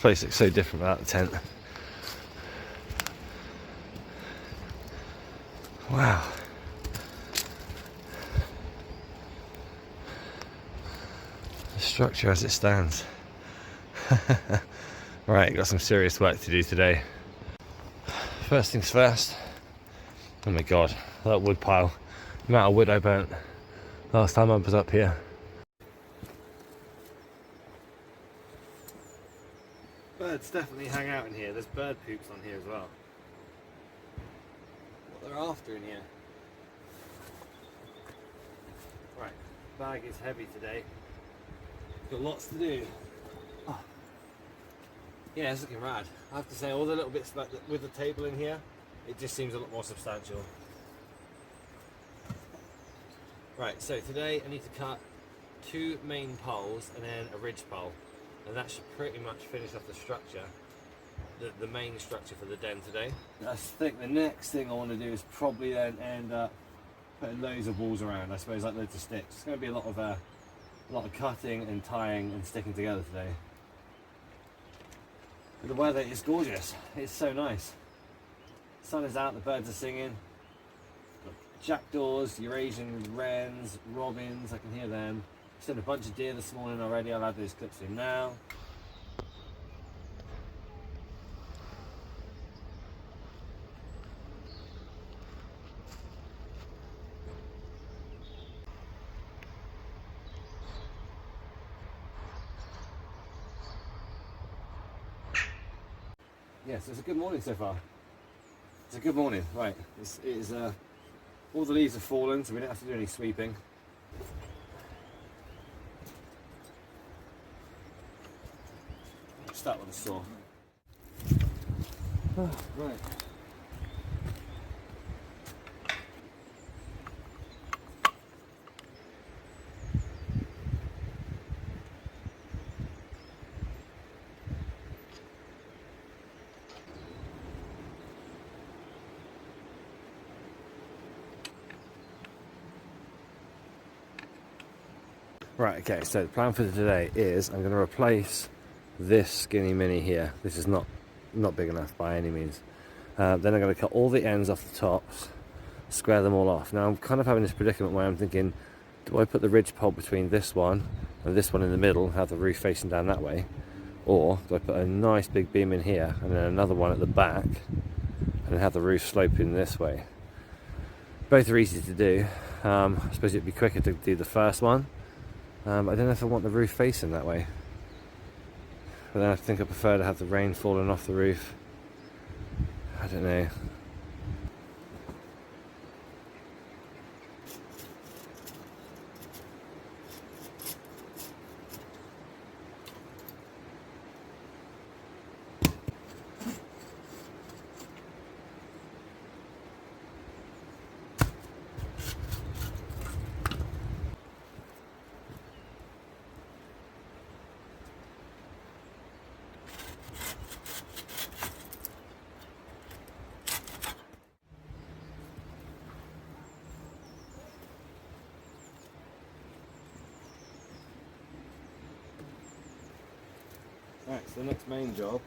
place looks so different without the tent. Wow. The structure as it stands. Right, got some serious work to do today. First things first. Oh my god, that wood pile. The amount of wood I burnt last time I was up here. Birds definitely hang out in here. There's bird poops on here as well. What they're after in here. Right, bag is heavy today. Got lots to do. Oh. Yeah, it's looking rad. I have to say, all the little bits like with the table in here, it just seems a lot more substantial. Right, so today I need to cut 2 main poles and then a ridge pole, and that should pretty much finish off the structure, the main structure for the den today. I think the next thing I want to do is probably then end up putting loads of walls around. I suppose like loads of sticks. It's going to be a lot of cutting and tying and sticking together today. But the weather is gorgeous. It's so nice. The sun is out, the birds are singing. Jackdaws, Eurasian wrens, robins, I can hear them. I've seen a bunch of deer this morning already. I'll add those clips in now. Yes, it's a good morning so far. It's a good morning, right. All the leaves have fallen, so we don't have to do any sweeping. I'll start with a saw. Right. Right, okay, so the plan for today is I'm going to replace this skinny mini here. This is not big enough by any means. Then I'm going to cut all the ends off the tops, square them all off. Now I'm kind of having this predicament where I'm thinking, do I put the ridge pole between this one and this one in the middle, have the roof facing down that way? Or do I put a nice big beam in here and then another one at the back and then have the roof sloping this way? Both are easy to do. I suppose it'd be quicker to do the first one. I don't know if I want the roof facing that way. But then I think I prefer to have the rain falling off the roof. I don't know. Right, so the next main job,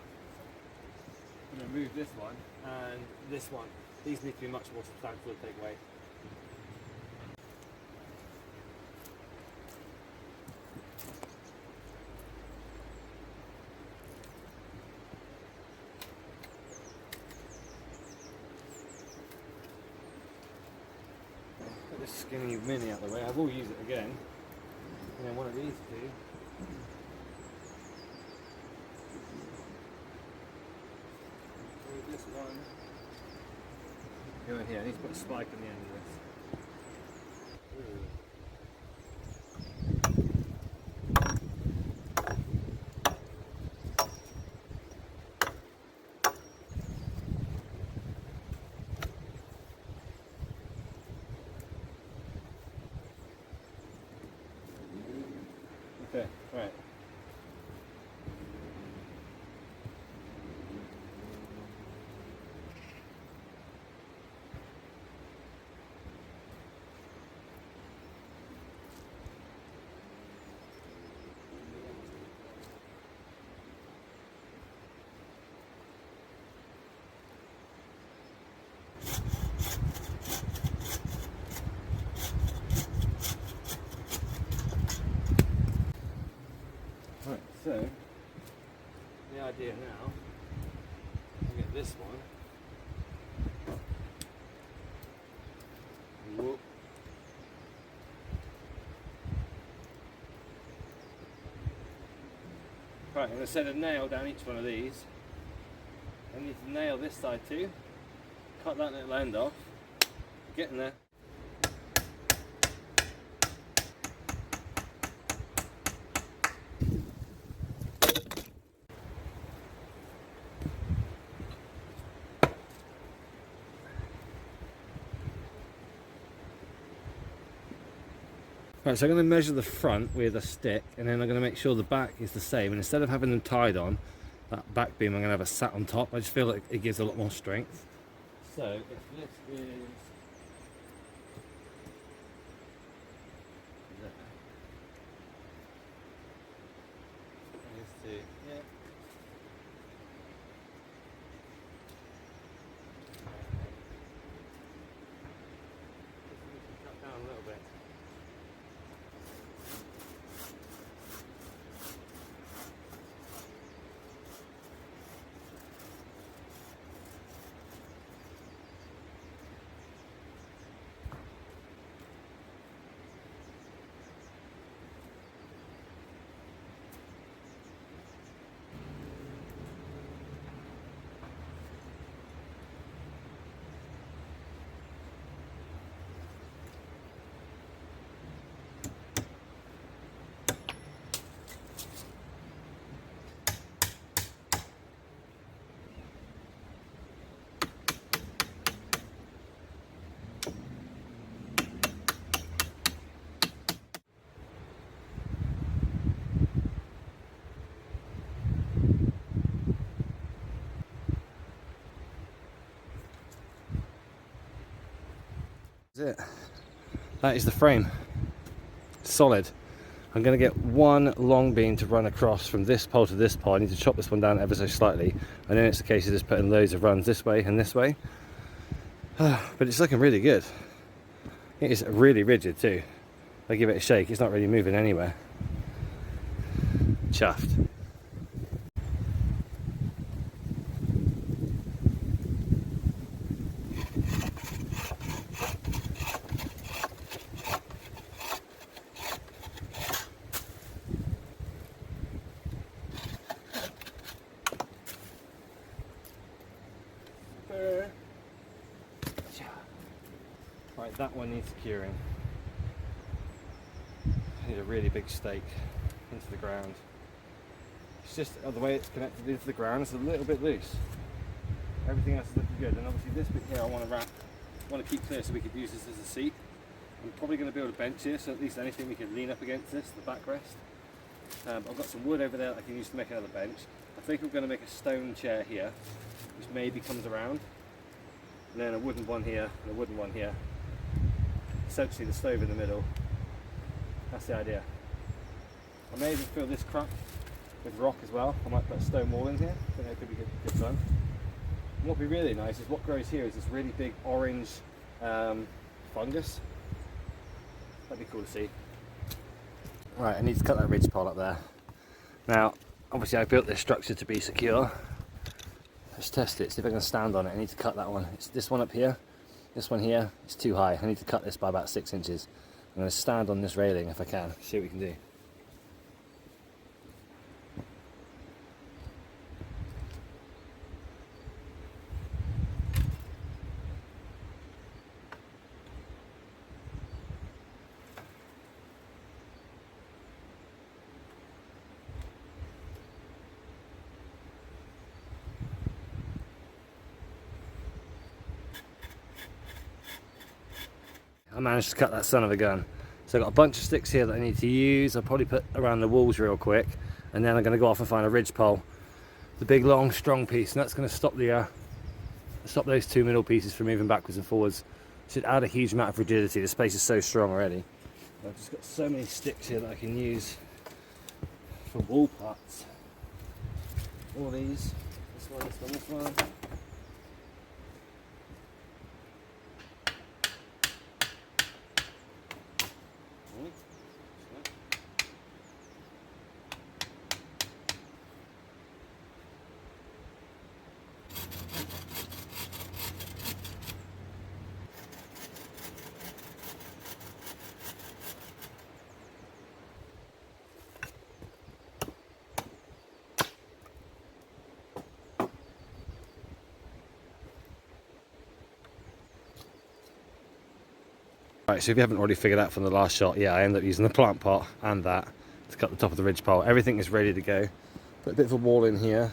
I'm going to remove this one and this one. These need to be much more substantial to take away. Put this skinny mini out of the way. I will use it again. And then one of these two. This one. Go in here. I need to put a spike on the end of this. Ooh. Okay, right. idea now. I'll get this one. Whoop. Right, I'm going to set a nail down each one of these. I need to nail this side too. Cut that little end off. Getting there. Right, so I'm going to measure the front with a stick, and then I'm going to make sure the back is the same. And instead of having them tied on, that back beam, I'm going to have it sat on top. I just feel like it gives a lot more strength. So if this is yeah. Cut down a little bit. That's it. That is the frame. Solid. I'm going to get one long beam to run across from this pole to this pole. I need to chop this one down ever so slightly, and then it's a case of just putting loads of runs this way and this way. But it's looking really good. It is really rigid too. I give it a shake, it's not really moving anywhere. Chuffed. Right, that one needs securing. I need a really big stake into the ground. It's just the way it's connected into the ground, it's a little bit loose. Everything else is looking good, and obviously this bit here I want to wrap, I want to keep clear so we could use this as a seat. I'm probably going to build a bench here, so at least anything we can lean up against this, the backrest. I've got some wood over there that I can use to make another bench. I think I'm going to make a stone chair here, which maybe comes around. And then a wooden one here, and a wooden one here. Essentially the stove in the middle. That's the idea. I may even fill this crack with rock as well. I might put a stone wall in here. I think that could be good fun. And what would be really nice is what grows here is this really big orange fungus. That'd be cool to see. Right, I need to cut that ridge pole up there. Now, obviously I built this structure to be secure. Let's test it, see if I can stand on it. I need to cut that one. It's this one up here. This one here is too high. I need to cut this by about 6 inches. I'm going to stand on this railing if I can, see what we can do. I managed to cut that son of a gun. So I've got a bunch of sticks here that I need to use. I'll probably put around the walls real quick, and then I'm going to go off and find a ridge pole, the big long strong piece, and that's going to stop the stop those two middle pieces from moving backwards and forwards. Should add a huge amount of rigidity. The space is so strong already. I've just got so many sticks here that I can use for wall parts. All these, this one, this one, this one. Right, so if you haven't already figured out from the last shot, yeah, I ended up using the plant pot and that to cut the top of the ridge pole. Everything is ready to go. Put a bit of a wall in here.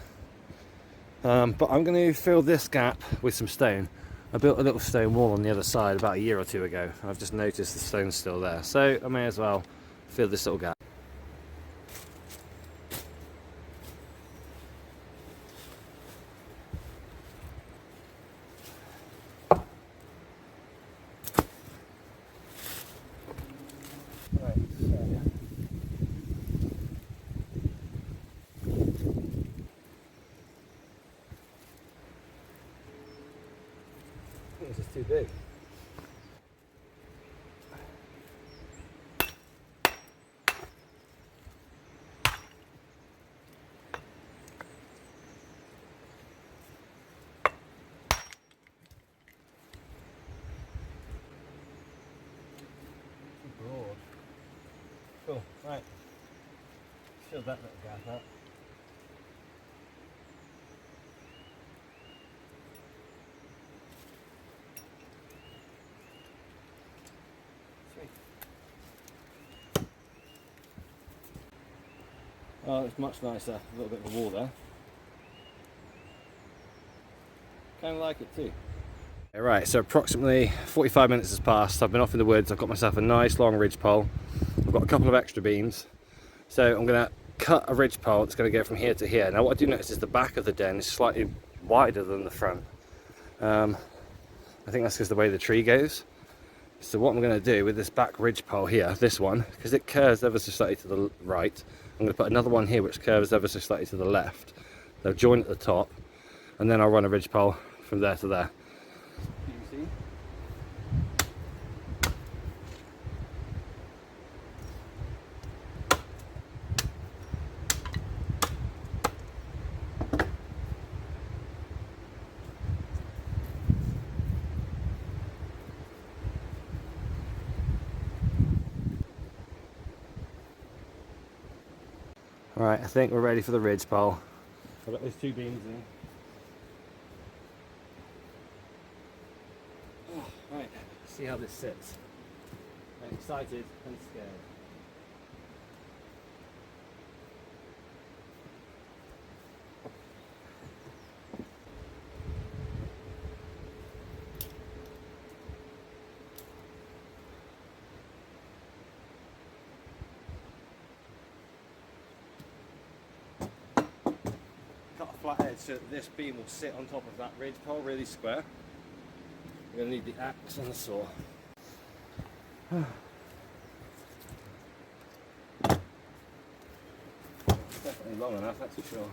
But I'm going to fill this gap with some stone. I built a little stone wall on the other side about a year or two ago. I've just noticed the stone's still there, so I may as well fill this little gap. Right, so. I think this is too big. Broad. Cool, right. Fill that little gap up. Sweet. Oh, it's much nicer. A little bit of a wall there. Kind of like it too. Right, so approximately 45 minutes has passed. I've been off in the woods. I've got myself a nice long ridge pole. I've got a couple of extra beams. So I'm going to cut a ridge pole that's going to go from here to here. Now what I do notice is the back of the den is slightly wider than the front. I think that's because the way the tree goes. So what I'm going to do with this back ridge pole here, this one, because it curves ever so slightly to the right, I'm going to put another one here which curves ever so slightly to the left. They'll join at the top, and then I'll run a ridge pole from there to there. You see? Right, I think we're ready for the ridge pole. I've got those two beams in. Oh, right, see how this sits. I'm excited and scared. Cut a flat edge so that this beam will sit on top of that ridge pole really square. We're going to need the axe and the saw. Definitely long enough, that's for sure.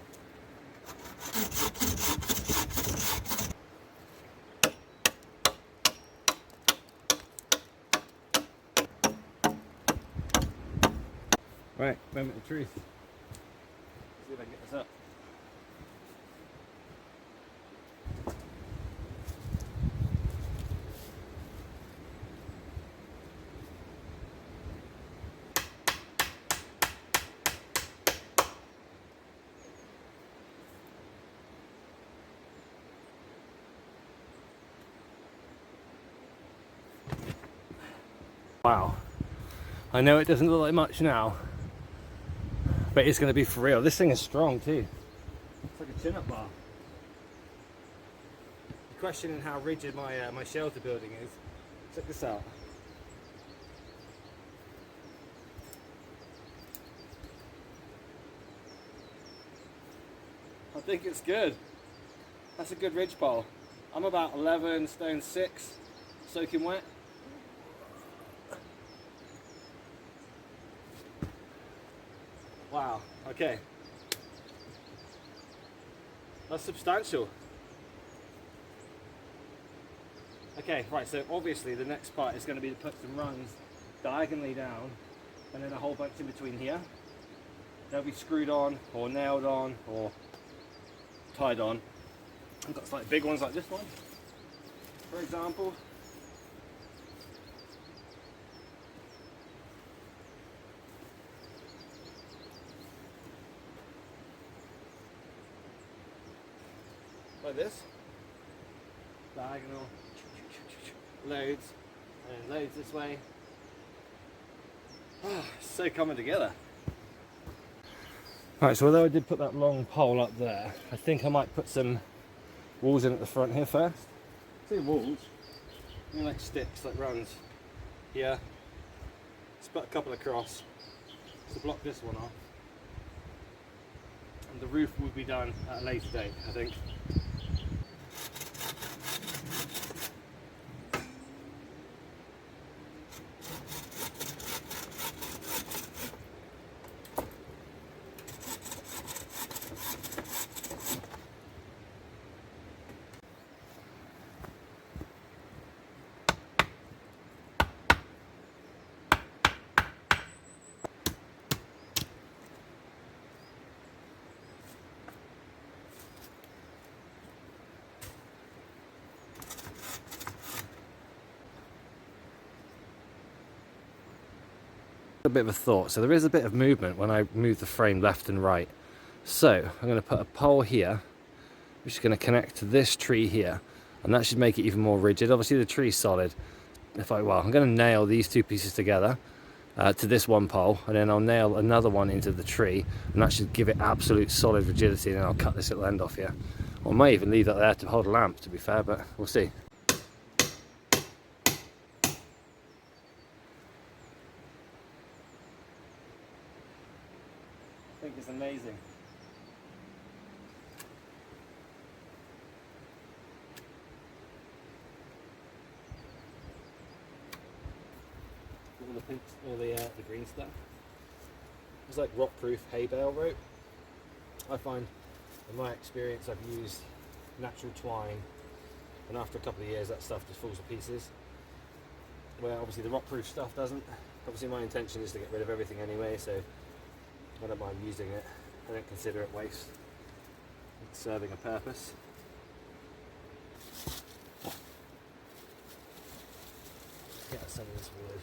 Right, moment of truth. Let's see if I can get this up. Wow, I know it doesn't look like much now, but it's going to be for real. This thing is strong too. It's like a chin-up bar. You're questioning how rigid my shelter building is. Check this out. I think it's good. That's a good ridge pole. I'm about 11 stone 6, soaking wet. Wow, okay. That's substantial. Okay, right, so obviously the next part is going to be to put some runs diagonally down and then a whole bunch in between here. They'll be screwed on or nailed on or tied on. I've got slightly big ones like this one, for example. Like this, diagonal, loads, and loads this way. Oh, so coming together. Right, so although I did put that long pole up there, I think I might put some walls in at the front here first. I say walls, I mean like sticks that runs here. Let's put a couple across to block this one off. And the roof will be done at a later date, I think. A bit of a thought. So there is a bit of movement when I move the frame left and right. So I'm going to put a pole here, which is going to connect to this tree here, and that should make it even more rigid. Obviously the tree's solid. I'm going to nail these two pieces together to this one pole, and then I'll nail another one into the tree, and that should give it absolute solid rigidity, and then I'll cut this little end off here. Or I might even leave that there to hold a lamp, to be fair, but we'll see. I think it's amazing. All the pink, all the green stuff. It's like rock-proof hay bale rope. I find, in my experience, I've used natural twine, and after a couple of years, that stuff just falls to pieces. Where obviously the rock-proof stuff doesn't. Obviously, my intention is to get rid of everything anyway, so I don't mind using it. I don't consider it waste. It's serving a purpose. Get some of this wood.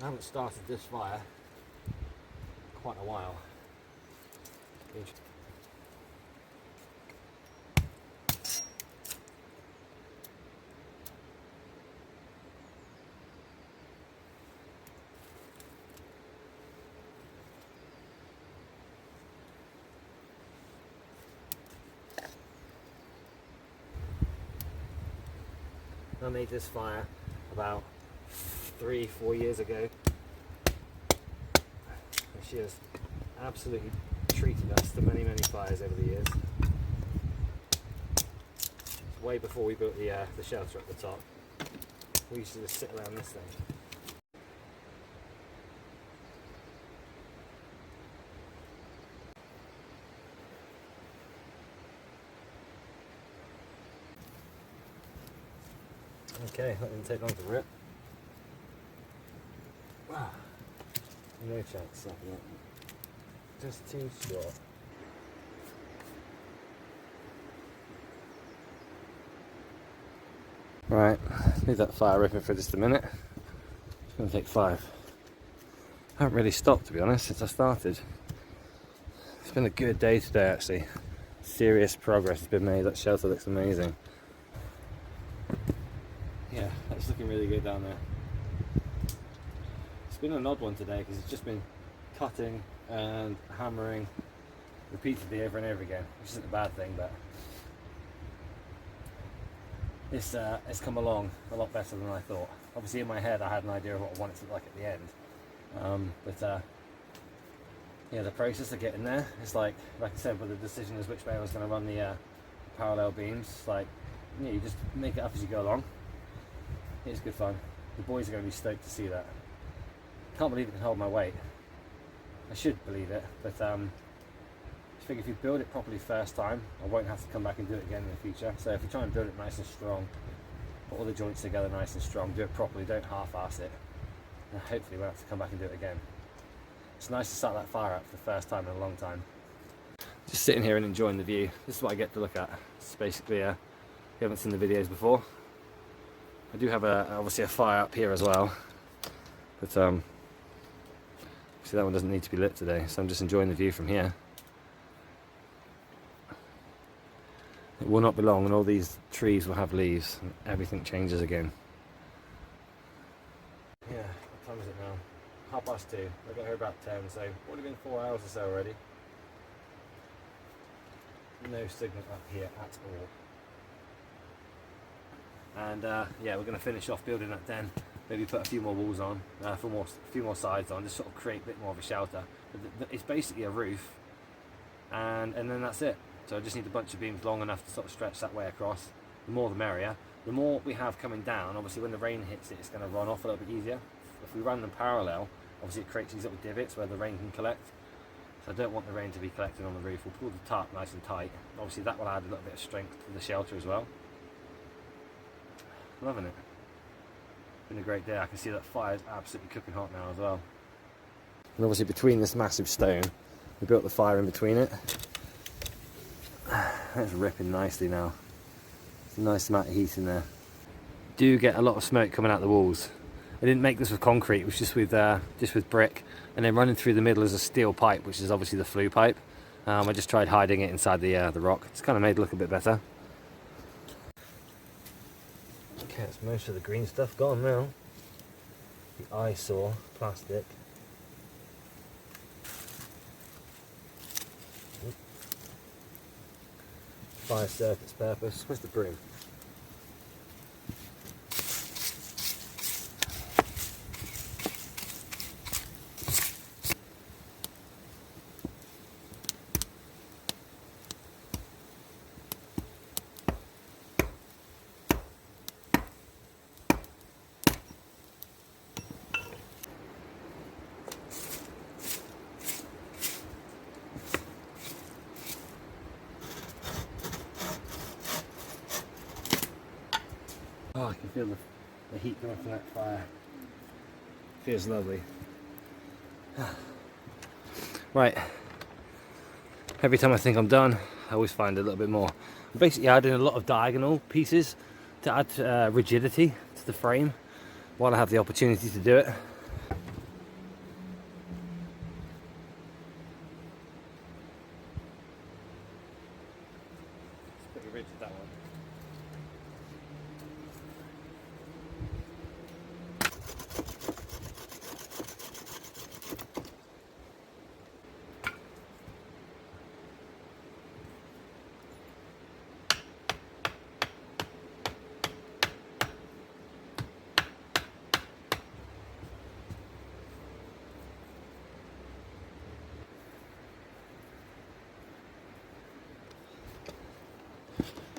I haven't started this fire quite a while. I made this fire about 3-4 years ago. And she has absolutely treated us to many fires over the years. Way before we built the shelter at the top, we used to just sit around this thing. Okay, that didn't take long to rip. Wow. No chance snapping it. Just too short. Right, leave that fire ripping for just a minute. It's going to take 5. I haven't really stopped, to be honest, since I started. It's been a good day today, actually. Serious progress has been made. That shelter looks amazing. Yeah, that's looking really good down there. It's been an odd one today because it's just been cutting and hammering repeatedly over and over again, which isn't a bad thing, but it's come along a lot better than I thought. Obviously in my head I had an idea of what I wanted to look like at the end, yeah, the process of getting there is like I said, with the decision as which way I was going to run the parallel beams, like, yeah, you just make it up as you go along. It's good fun. The boys are going to be stoked to see that. Can't believe it can hold my weight. I should believe it, but I think if you build it properly first time, I won't have to come back and do it again in the future. So if you try and build it nice and strong, put all the joints together nice and strong, do it properly, don't half-ass it, and hopefully we won't have to come back and do it again. It's nice to start that fire up for the first time in a long time. Just sitting here and enjoying the view. This is what I get to look at. It's basically, you haven't seen the videos before. I do have obviously a fire up here as well, but see, that one doesn't need to be lit today, so I'm just enjoying the view from here. It will not be long and all these trees will have leaves and everything changes again. Yeah, what time is it now? 2:30. I got here about 10, so would have been 4 hours or so already. No signal up here at all. And yeah, we're going to finish off building that den. Maybe put a few more walls on, a few more sides on, just sort of create a bit more of a shelter. It's basically a roof, and then that's it. So I just need a bunch of beams long enough to sort of stretch that way across. The more the merrier. The more we have coming down, obviously when the rain hits it, it's going to run off a little bit easier. If we run them parallel, obviously it creates these little divots where the rain can collect. So I don't want the rain to be collecting on the roof. We'll pull the tarp nice and tight. Obviously that will add a little bit of strength to the shelter as well. Loving it. Been a great day. I can see that fire's absolutely cooking hot now as well. And obviously between this massive stone, we built the fire in between it. That's ripping nicely now. It's a nice amount of heat in there. Do get a lot of smoke coming out the walls. I didn't make this with concrete, it was just with brick, and then running through the middle is a steel pipe, which is obviously the flue pipe. I just tried hiding it inside the rock. It's kind of made it look a bit better. Okay, it's most of the green stuff gone now. The eyesore plastic. Fire served its purpose. Where's the broom? Oh, I can feel the heat coming from that fire. Feels lovely. Right. Every time I think I'm done, I always find a little bit more. I'm basically adding a lot of diagonal pieces to add rigidity to the frame while I have the opportunity to do it. It's pretty rigid, that one.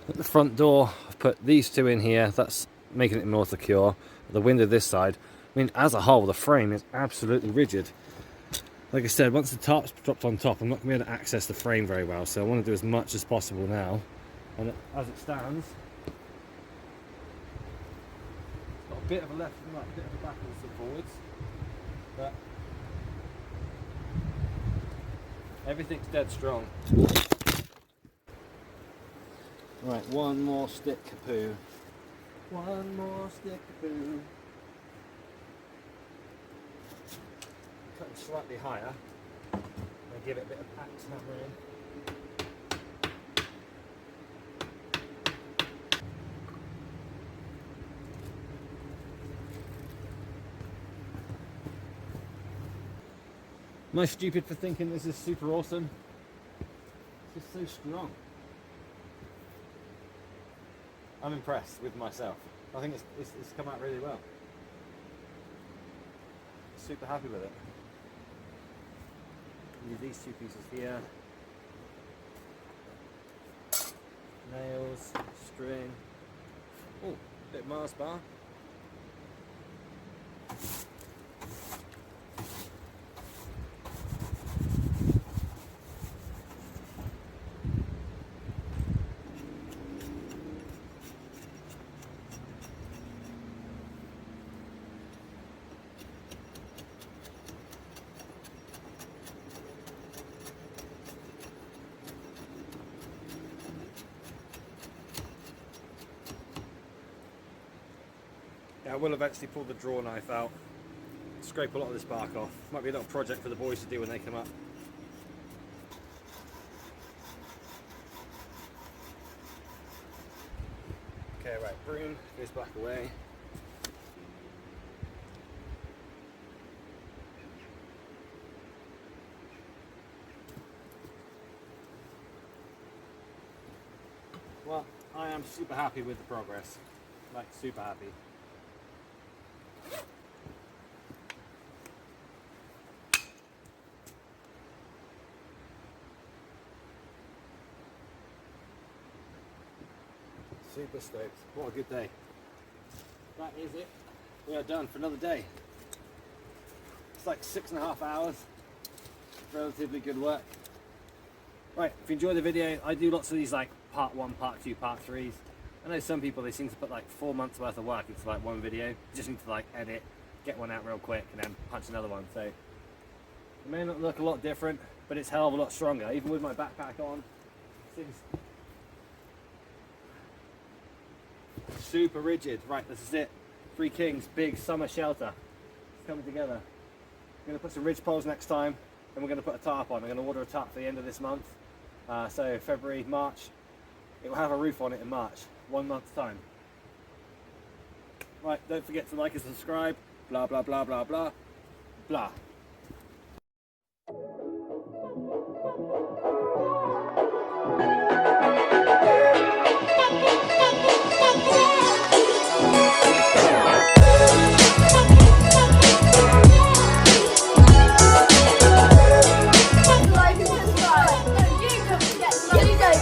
At the front door, I've put these two in here. That's making it more secure. The window this side. I mean, as a whole, the frame is absolutely rigid. Like I said, once the tarp's dropped on top, I'm not going to be able to access the frame very well. So I want to do as much as possible now. And as it stands, it's got a bit of a left and right, a bit of a backwards and forwards. But everything's dead strong. Right, one more stick kapoo. One more stick kapoo. Cut it slightly higher and give it a bit of axe hammering. Am I stupid for thinking this is super awesome? It's just so strong. I'm impressed with myself. I think it's come out really well. Super happy with it. Use these two pieces here. Nails, string. Oh, bit of Mars bar. Yeah, I will eventually pull the draw knife out, scrape a lot of this bark off. Might be a little project for the boys to do when they come up. Okay, right, broom goes back away. Well, I am super happy with the progress. Like, super happy. Super stoked. What a good day. That is it. We are done for another day. It's like 6.5 hours. Relatively good work. Right, if you enjoy the video, I do lots of these like part 1, part 2, part 3s. I know some people, they seem to put like 4 months worth of work into like one video. You just need to like edit, get one out real quick and then punch another one. So it may not look a lot different, but it's a hell of a lot stronger. Even with my backpack on, seems super rigid. Right, this is it. Three Kings, big summer shelter. It's coming together. I'm gonna put some ridge poles next time, and we're gonna put a tarp on. I'm gonna order a tarp for the end of this month. So February, March, it will have a roof on it in March, 1 month's time. Right, don't forget to like and subscribe, blah, blah, blah, blah, blah, blah.